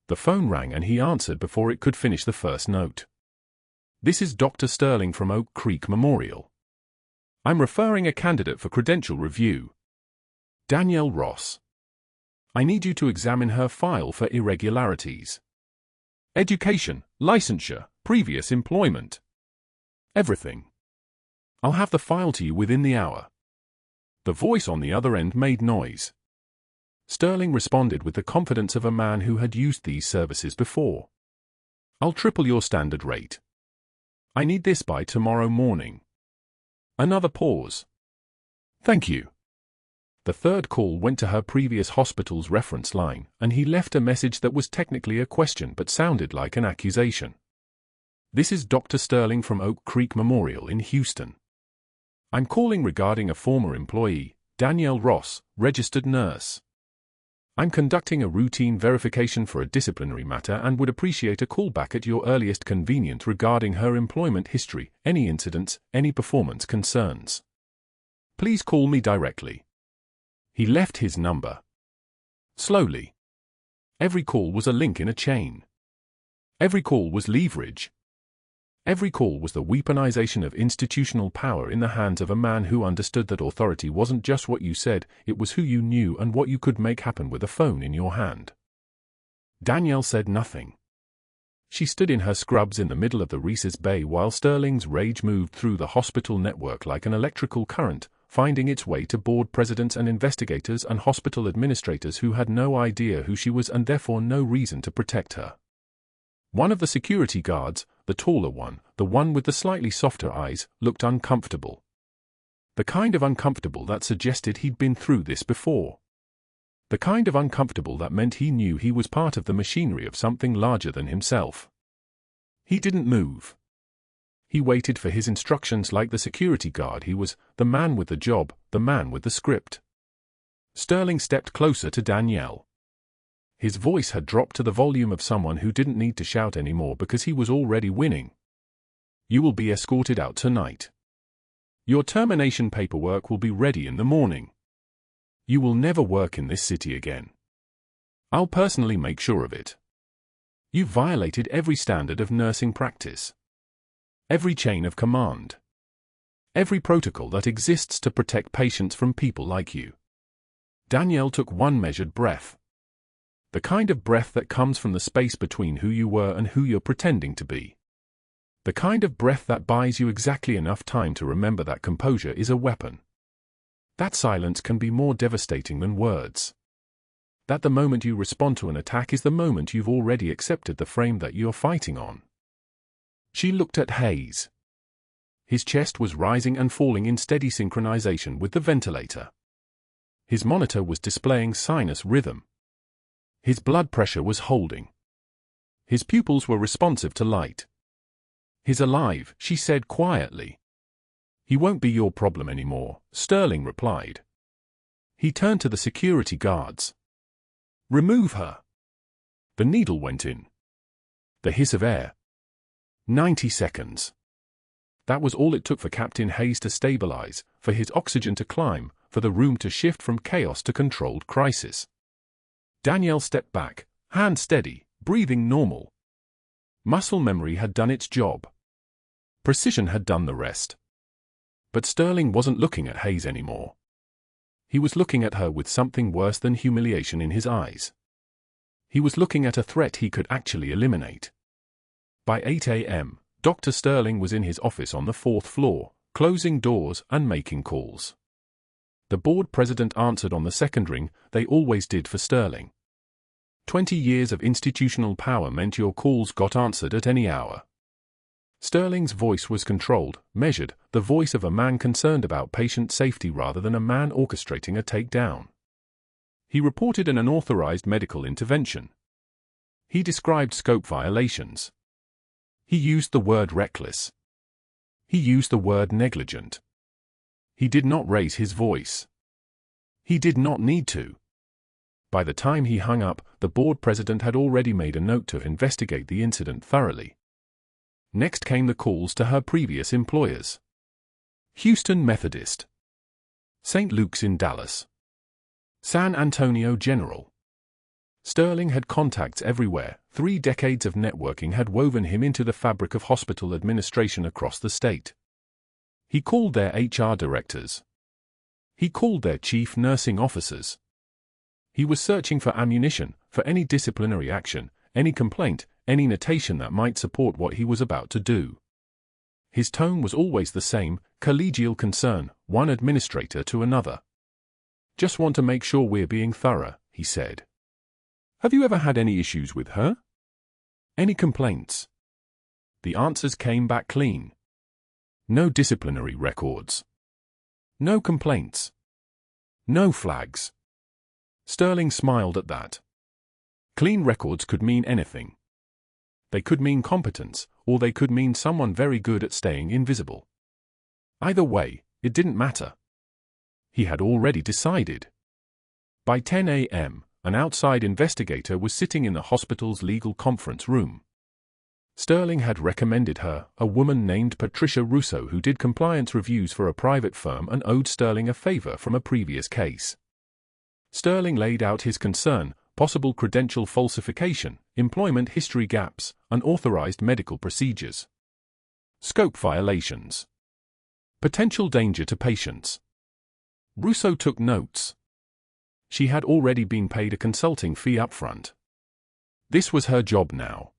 The phone rang and he answered before it could finish the first note. "This is Dr. Sterling from Oak Creek Memorial. I'm referring a candidate for credential review. Danielle Ross. I need you to examine her file for irregularities. Education, licensure, previous employment. Everything. I'll have the file to you within the hour." The voice on the other end made noise. Sterling responded with the confidence of a man who had used these services before. "I'll triple your standard rate. I need this by tomorrow morning." Another pause. "Thank you." The 3rd call went to her previous hospital's reference line, and he left a message that was technically a question but sounded like an accusation. "This is Dr. Sterling from Oak Creek Memorial in Houston. I'm calling regarding a former employee, Danielle Ross, registered nurse. I'm conducting a routine verification for a disciplinary matter and would appreciate a call back at your earliest convenience regarding her employment history, any incidents, any performance concerns. Please call me directly." He left his number. Slowly. Every call was a link in a chain. Every call was leverage. Every call was the weaponization of institutional power in the hands of a man who understood that authority wasn't just what you said, it was who you knew and what you could make happen with a phone in your hand. Danielle said nothing. She stood in her scrubs in the middle of the recess bay while Sterling's rage moved through the hospital network like an electrical current, finding its way to board presidents and investigators and hospital administrators who had no idea who she was and therefore no reason to protect her. One of the security guards, the taller one, the one with the slightly softer eyes, looked uncomfortable. The kind of uncomfortable that suggested he'd been through this before. The kind of uncomfortable that meant he knew he was part of the machinery of something larger than himself. He didn't move. He waited for his instructions like the security guard he was, the man with the job, the man with the script. Sterling stepped closer to Danielle. His voice had dropped to the volume of someone who didn't need to shout anymore because he was already winning. "You will be escorted out tonight. Your termination paperwork will be ready in the morning. You will never work in this city again. I'll personally make sure of it. You've violated every standard of nursing practice. Every chain of command. Every protocol that exists to protect patients from people like you." Danielle took one measured breath. The kind of breath that comes from the space between who you were and who you're pretending to be. The kind of breath that buys you exactly enough time to remember that composure is a weapon. That silence can be more devastating than words. That the moment you respond to an attack is the moment you've already accepted the frame that you're fighting on. She looked at Hayes. His chest was rising and falling in steady synchronization with the ventilator. His monitor was displaying sinus rhythm. His blood pressure was holding. His pupils were responsive to light. "He's alive," she said quietly. "He won't be your problem anymore," Sterling replied. He turned to the security guards. "Remove her." The needle went in. The hiss of air. 90 seconds. That was all it took for Captain Hayes to stabilize, for his oxygen to climb, for the room to shift from chaos to controlled crisis. Danielle stepped back, hand steady, breathing normal. Muscle memory had done its job. Precision had done the rest. But Sterling wasn't looking at Hayes anymore. He was looking at her with something worse than humiliation in his eyes. He was looking at a threat he could actually eliminate. By 8 a.m., Dr. Sterling was in his office on the 4th floor, closing doors and making calls. The board president answered on the second ring, they always did for Sterling. 20 years of institutional power meant your calls got answered at any hour. Sterling's voice was controlled, measured, the voice of a man concerned about patient safety rather than a man orchestrating a takedown. He reported an unauthorized medical intervention. He described scope violations. He used the word reckless. He used the word negligent. He did not raise his voice. He did not need to. By the time he hung up, the board president had already made a note to investigate the incident thoroughly. Next came the calls to her previous employers. Houston Methodist. St. Luke's in Dallas. San Antonio General. Sterling had contacts everywhere. 3 decades of networking had woven him into the fabric of hospital administration across the state. He called their HR directors. He called their chief nursing officers. He was searching for ammunition, for any disciplinary action, any complaint, any notation that might support what he was about to do. His tone was always the same, collegial concern, one administrator to another. "Just want to make sure we're being thorough," he said. "Have you ever had any issues with her? Any complaints?" The answers came back clean. No disciplinary records. No complaints. No flags. Sterling smiled at that. Clean records could mean anything. They could mean competence, or they could mean someone very good at staying invisible. Either way, it didn't matter. He had already decided. By 10 a.m., an outside investigator was sitting in the hospital's legal conference room. Sterling had recommended her, a woman named Patricia Russo who did compliance reviews for a private firm and owed Sterling a favor from a previous case. Sterling laid out his concern: possible credential falsification, employment history gaps, unauthorized medical procedures, scope violations, potential danger to patients. Russo took notes. She had already been paid a consulting fee upfront. This was her job now.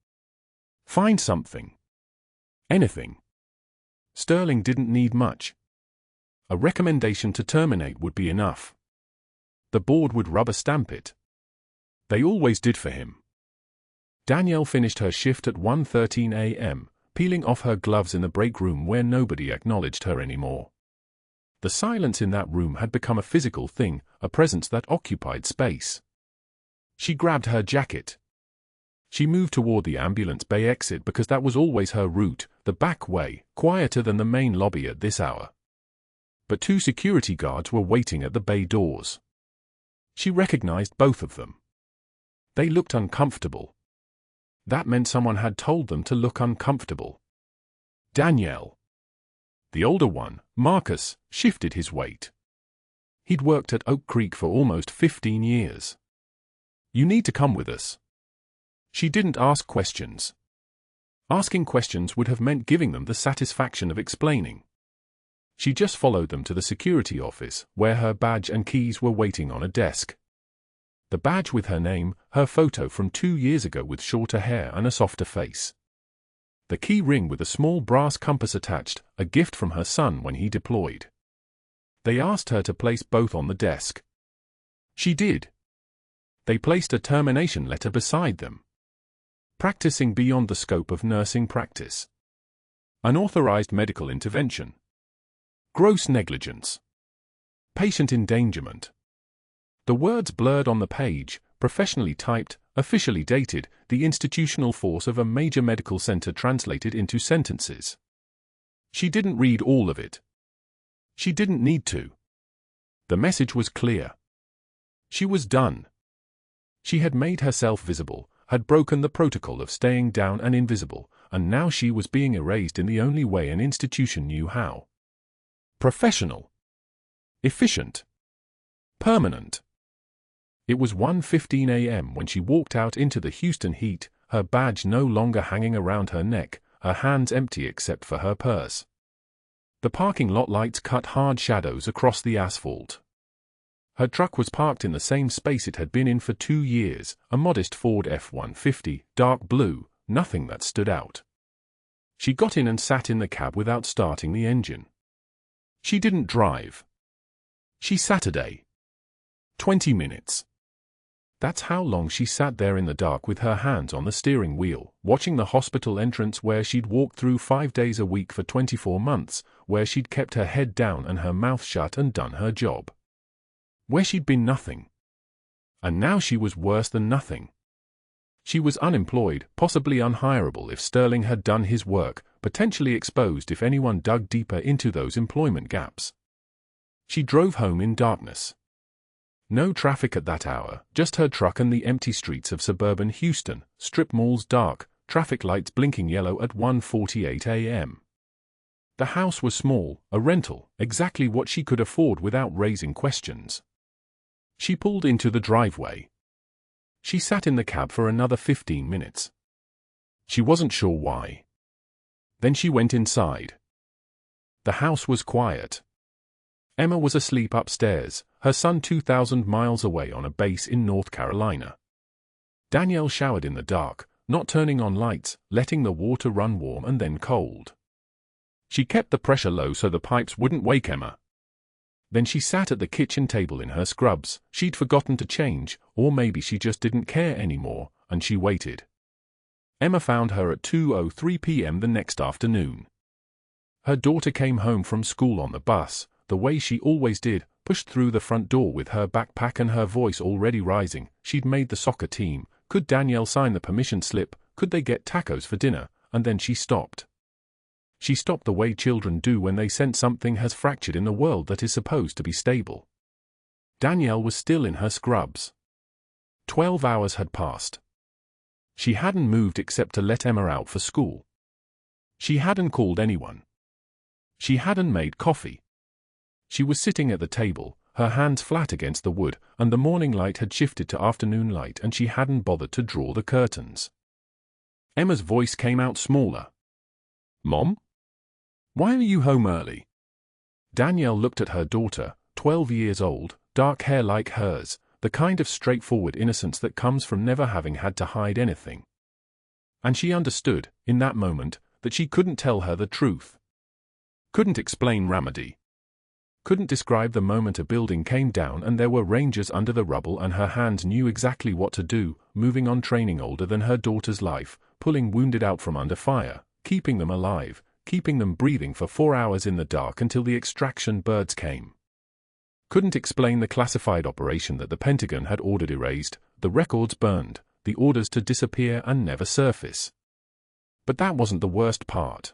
Find something. Anything. Sterling didn't need much. A recommendation to terminate would be enough. The board would rubber stamp it. They always did for him. Danielle finished her shift at 1:13 a.m., peeling off her gloves in the break room where nobody acknowledged her anymore. The silence in that room had become a physical thing, a presence that occupied space. She grabbed her jacket. She moved toward the ambulance bay exit because that was always her route, the back way, quieter than the main lobby at this hour. But 2 security guards were waiting at the bay doors. She recognized both of them. They looked uncomfortable. That meant someone had told them to look uncomfortable. Danielle. The older one, Marcus, shifted his weight. He'd worked at Oak Creek for almost 15 years. You need to come with us. She didn't ask questions. Asking questions would have meant giving them the satisfaction of explaining. She just followed them to the security office, where her badge and keys were waiting on a desk. The badge with her name, her photo from 2 years ago with shorter hair and a softer face. The key ring with a small brass compass attached, a gift from her son when he deployed. They asked her to place both on the desk. She did. They placed a termination letter beside them. Practicing beyond the scope of nursing practice. Unauthorized medical intervention. Gross negligence. Patient endangerment. The words blurred on the page, professionally typed, officially dated, the institutional force of a major medical center translated into sentences. She didn't read all of it. She didn't need to. The message was clear. She was done. She had made herself visible, had broken the protocol of staying down and invisible, and now she was being erased in the only way an institution knew how. Professional. Efficient. Permanent. It was 1:15 a.m. when she walked out into the Houston heat, her badge no longer hanging around her neck, her hands empty except for her purse. The parking lot lights cut hard shadows across the asphalt. Her truck was parked in the same space it had been in for 2 years, a modest Ford F-150, dark blue, nothing that stood out. She got in and sat in the cab without starting the engine. She didn't drive. She Saturday. 20 minutes. That's how long she sat there in the dark with her hands on the steering wheel, watching the hospital entrance where she'd walked through 5 days a week for 24 months, where she'd kept her head down and her mouth shut and done her job. Where she'd been nothing. And now she was worse than nothing. She was unemployed, possibly unhireable if Sterling had done his work, potentially exposed if anyone dug deeper into those employment gaps. She drove home in darkness. No traffic at that hour, just her truck and the empty streets of suburban Houston, strip malls dark, traffic lights blinking yellow at 1:48 a.m. The house was small, a rental, exactly what she could afford without raising questions. She pulled into the driveway. She sat in the cab for another 15 minutes. She wasn't sure why. Then she went inside. The house was quiet. Emma was asleep upstairs, her son 2,000 miles away on a base in North Carolina. Danielle showered in the dark, not turning on lights, letting the water run warm and then cold. She kept the pressure low so the pipes wouldn't wake Emma. Then she sat at the kitchen table in her scrubs. She'd forgotten to change, or maybe she just didn't care anymore, and she waited. Emma found her at 2:03 p.m. the next afternoon. Her daughter came home from school on the bus, the way she always did, pushed through the front door with her backpack and her voice already rising. She'd made the soccer team. Could Danielle sign the permission slip? Could they get tacos for dinner? And then she stopped. She stopped the way children do when they sense something has fractured in the world that is supposed to be stable. Danielle was still in her scrubs. 12 hours had passed. She hadn't moved except to let Emma out for school. She hadn't called anyone. She hadn't made coffee. She was sitting at the table, her hands flat against the wood, and the morning light had shifted to afternoon light and she hadn't bothered to draw the curtains. Emma's voice came out smaller. "Mom? Why are you home early?" Danielle looked at her daughter, 12 years old, dark hair like hers, the kind of straightforward innocence that comes from never having had to hide anything. And she understood, in that moment, that she couldn't tell her the truth. Couldn't explain Ramadi. Couldn't describe the moment a building came down and there were rangers under the rubble and her hands knew exactly what to do, moving on, training older than her daughter's life, pulling wounded out from under fire, keeping them alive, keeping them breathing for 4 hours in the dark until the extraction birds came. Couldn't explain the classified operation that the Pentagon had ordered erased, the records burned, the orders to disappear and never surface. But that wasn't the worst part.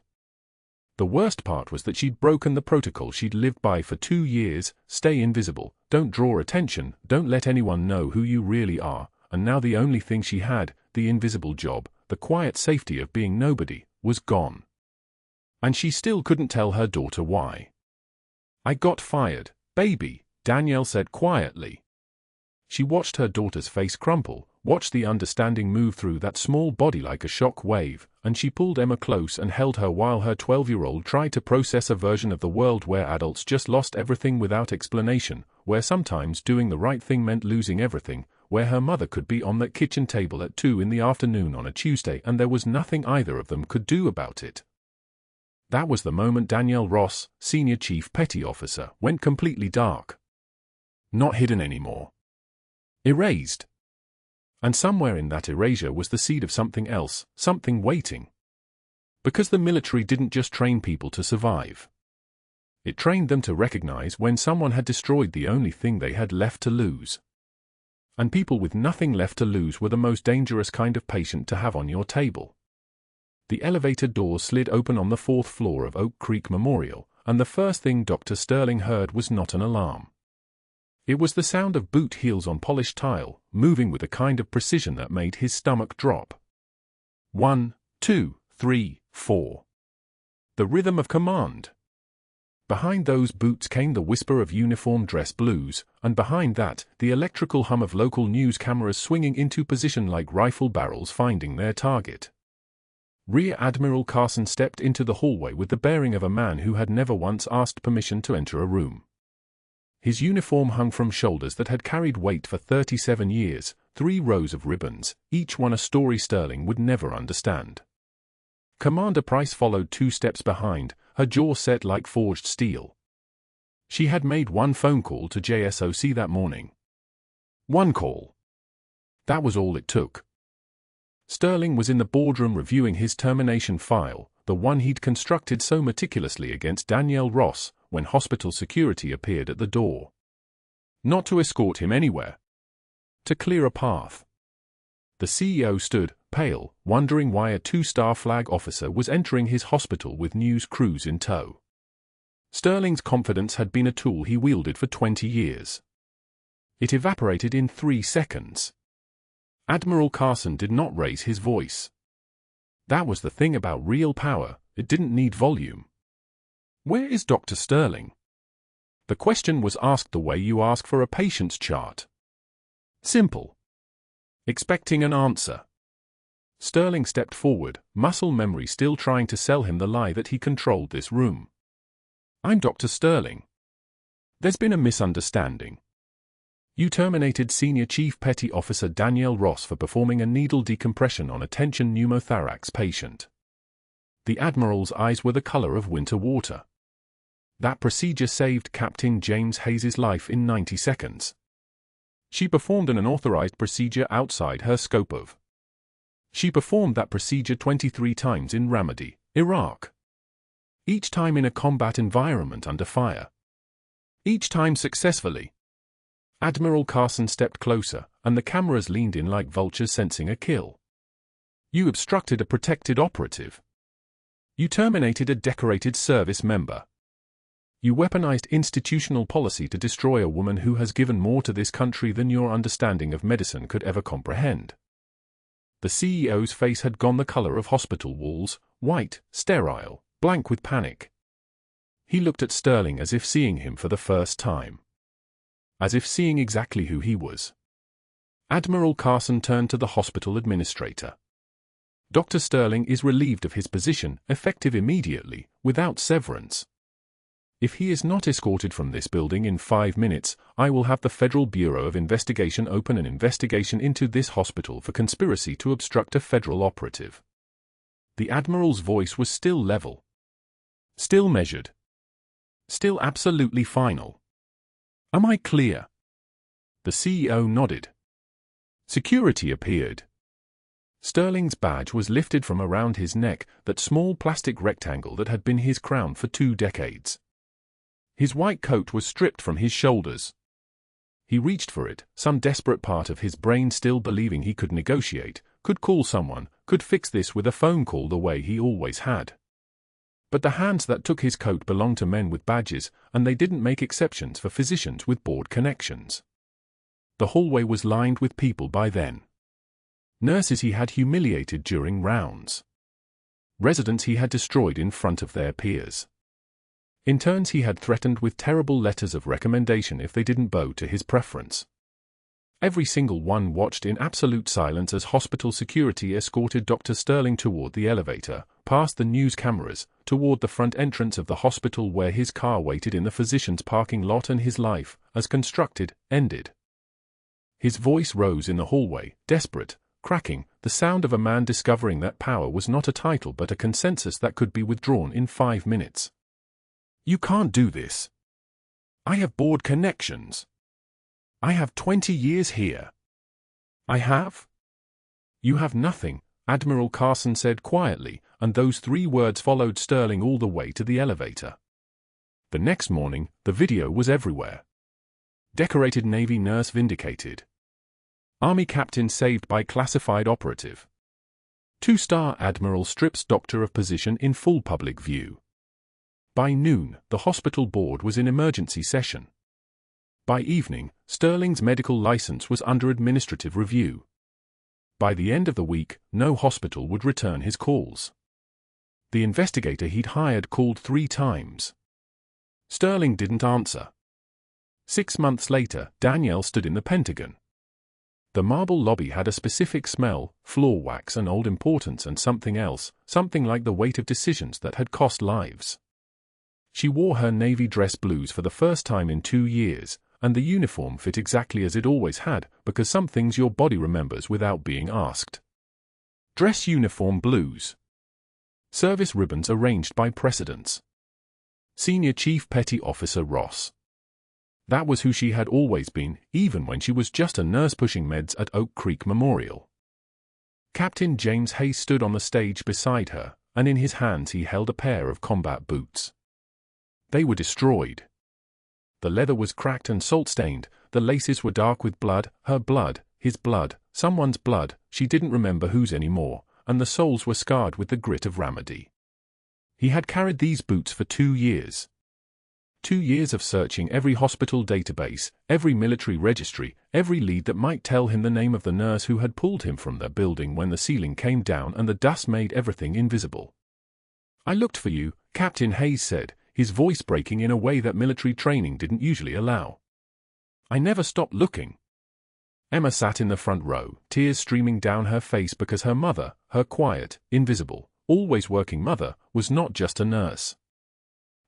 The worst part was that she'd broken the protocol she'd lived by for 2 years: stay invisible, don't draw attention, don't let anyone know who you really are, and now the only thing she had, the invisible job, the quiet safety of being nobody, was gone. And she still couldn't tell her daughter why. "I got fired, baby," Danielle said quietly. She watched her daughter's face crumple, watched the understanding move through that small body like a shock wave, and she pulled Emma close and held her while her 12-year-old tried to process a version of the world where adults just lost everything without explanation, where sometimes doing the right thing meant losing everything, where her mother could be on that kitchen table at 2 in the afternoon on a Tuesday and there was nothing either of them could do about it. That was the moment Danielle Ross, Senior Chief Petty Officer, went completely dark. Not hidden anymore. Erased. And somewhere in that erasure was the seed of something else, something waiting. Because the military didn't just train people to survive. It trained them to recognize when someone had destroyed the only thing they had left to lose. And people with nothing left to lose were the most dangerous kind of patient to have on your table. The elevator doors slid open on the 4th floor of Oak Creek Memorial, and the first thing Dr. Sterling heard was not an alarm. It was the sound of boot heels on polished tile, moving with a kind of precision that made his stomach drop. 1, 2, 3, 4. The rhythm of command. Behind those boots came the whisper of uniform dress blues, and behind that, the electrical hum of local news cameras swinging into position like rifle barrels finding their target. Rear Admiral Carson stepped into the hallway with the bearing of a man who had never once asked permission to enter a room. His uniform hung from shoulders that had carried weight for 37 years, 3 rows of ribbons, each one a story Sterling would never understand. Commander Price followed 2 steps behind, her jaw set like forged steel. She had made 1 phone call to JSOC that morning. 1 call. That was all it took. Sterling was in the boardroom reviewing his termination file, the one he'd constructed so meticulously against Danielle Ross, when hospital security appeared at the door. Not to escort him anywhere. To clear a path. The CEO stood, pale, wondering why a 2-star flag officer was entering his hospital with news crews in tow. Sterling's confidence had been a tool he wielded for 20 years. It evaporated in 3 seconds. Admiral Carson did not raise his voice. That was the thing about real power, it didn't need volume. "Where is Dr. Sterling?" The question was asked the way you ask for a patient's chart. Simple. Expecting an answer. Sterling stepped forward, muscle memory still trying to sell him the lie that he controlled this room. "I'm Dr. Sterling. There's been a misunderstanding. You terminated Senior Chief Petty Officer Danielle Ross for performing a needle decompression on a tension pneumothorax patient." The Admiral's eyes were the color of winter water. That procedure saved Captain James Hayes's life in 90 seconds. She performed an unauthorized procedure outside her scope of. She performed that procedure 23 times in Ramadi, Iraq. Each time in a combat environment under fire. Each time successfully. Admiral Carson stepped closer, and the cameras leaned in like vultures sensing a kill. You obstructed a protected operative. You terminated a decorated service member. You weaponized institutional policy to destroy a woman who has given more to this country than your understanding of medicine could ever comprehend. The CEO's face had gone the color of hospital walls, white, sterile, blank with panic. He looked at Sterling as if seeing him for the first time. As if seeing exactly who he was. Admiral Carson turned to the hospital administrator. "Dr. Sterling is relieved of his position, effective immediately, without severance. If he is not escorted from this building in 5 minutes, I will have the Federal Bureau of Investigation open an investigation into this hospital for conspiracy to obstruct a federal operative." The Admiral's voice was still level. Still measured. Still absolutely final. Am I clear? The CEO nodded. Security appeared. Sterling's badge was lifted from around his neck, that small plastic rectangle that had been his crown for 2 decades. His white coat was stripped from his shoulders. He reached for it, some desperate part of his brain still believing he could negotiate, could call someone, could fix this with a phone call the way he always had. But the hands that took his coat belonged to men with badges, and they didn't make exceptions for physicians with board connections. The hallway was lined with people by then. Nurses he had humiliated during rounds. Residents he had destroyed in front of their peers. Interns he had threatened with terrible letters of recommendation if they didn't bow to his preference. Every single one watched in absolute silence as hospital security escorted Dr. Sterling toward the elevator, past the news cameras, toward the front entrance of the hospital where his car waited in the physician's parking lot, and his life, as constructed, ended. His voice rose in the hallway, desperate, cracking, the sound of a man discovering that power was not a title but a consensus that could be withdrawn in 5 minutes. You can't do this. I have board connections. I have 20 years here. I have? You have nothing, Admiral Carson said quietly, and those 3 words followed Sterling all the way to the elevator. The next morning, the video was everywhere. Decorated Navy nurse vindicated. Army captain saved by classified operative. 2-star Admiral strips doctor of position in full public view. By noon, the hospital board was in emergency session. By evening, Sterling's medical license was under administrative review. By the end of the week, no hospital would return his calls. The investigator he'd hired called 3 times. Sterling didn't answer. 6 months later, Danielle stood in the Pentagon. The marble lobby had a specific smell, floor wax and old importance and something else, something like the weight of decisions that had cost lives. She wore her navy dress blues for the first time in 2 years, and the uniform fit exactly as it always had, because some things your body remembers without being asked. Dress uniform blues. Service ribbons arranged by precedence. Senior Chief Petty Officer Ross. That was who she had always been, even when she was just a nurse pushing meds at Oak Creek Memorial. Captain James Hayes stood on the stage beside her, and in his hands he held a pair of combat boots. They were destroyed. The leather was cracked and salt-stained, the laces were dark with blood, her blood, his blood, someone's blood, she didn't remember whose anymore, and the soles were scarred with the grit of Ramadi. He had carried these boots for 2 years. 2 years of searching every hospital database, every military registry, every lead that might tell him the name of the nurse who had pulled him from the building when the ceiling came down and the dust made everything invisible. I looked for you, Captain Hayes said, his voice breaking in a way that military training didn't usually allow. I never stopped looking. Emma sat in the front row, tears streaming down her face because her mother, her quiet, invisible, always working mother, was not just a nurse.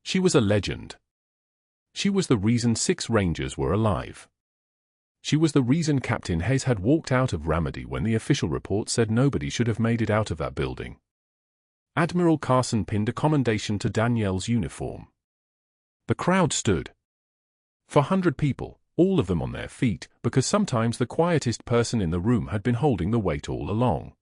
She was a legend. She was the reason 6 Rangers were alive. She was the reason Captain Hayes had walked out of Ramadi when the official report said nobody should have made it out of that building. Admiral Carson pinned a commendation to Danielle's uniform. The crowd stood. 400 people, all of them on their feet, because sometimes the quietest person in the room had been holding the weight all along.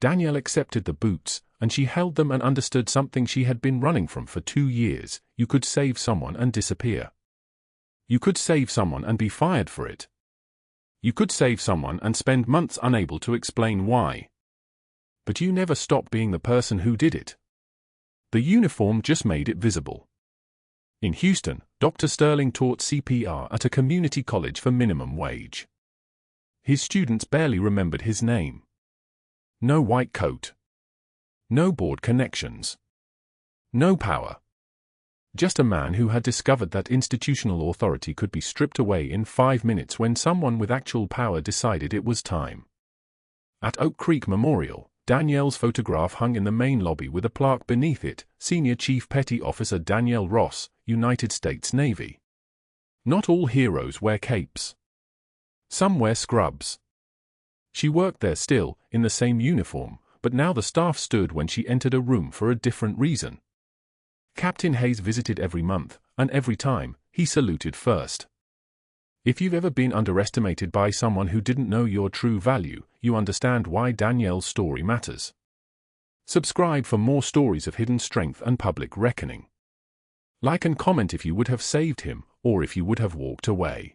Danielle accepted the boots, and she held them and understood something she had been running from for 2 years. You could save someone and disappear. You could save someone and be fired for it. You could save someone and spend months unable to explain why. But you never stopped being the person who did it. The uniform just made it visible. In Houston, Dr. Sterling taught CPR at a community college for minimum wage. His students barely remembered his name. No white coat. No board connections. No power. Just a man who had discovered that institutional authority could be stripped away in 5 minutes when someone with actual power decided it was time. At Oak Creek Memorial, Danielle's photograph hung in the main lobby with a plaque beneath it, Senior Chief Petty Officer Danielle Ross, United States Navy. Not all heroes wear capes. Some wear scrubs. She worked there still, in the same uniform, but now the staff stood when she entered a room for a different reason. Captain Hayes visited every month, and every time, he saluted first. If you've ever been underestimated by someone who didn't know your true value, you understand why Danielle's story matters. Subscribe for more stories of hidden strength and public reckoning. Like and comment if you would have saved him, or if you would have walked away.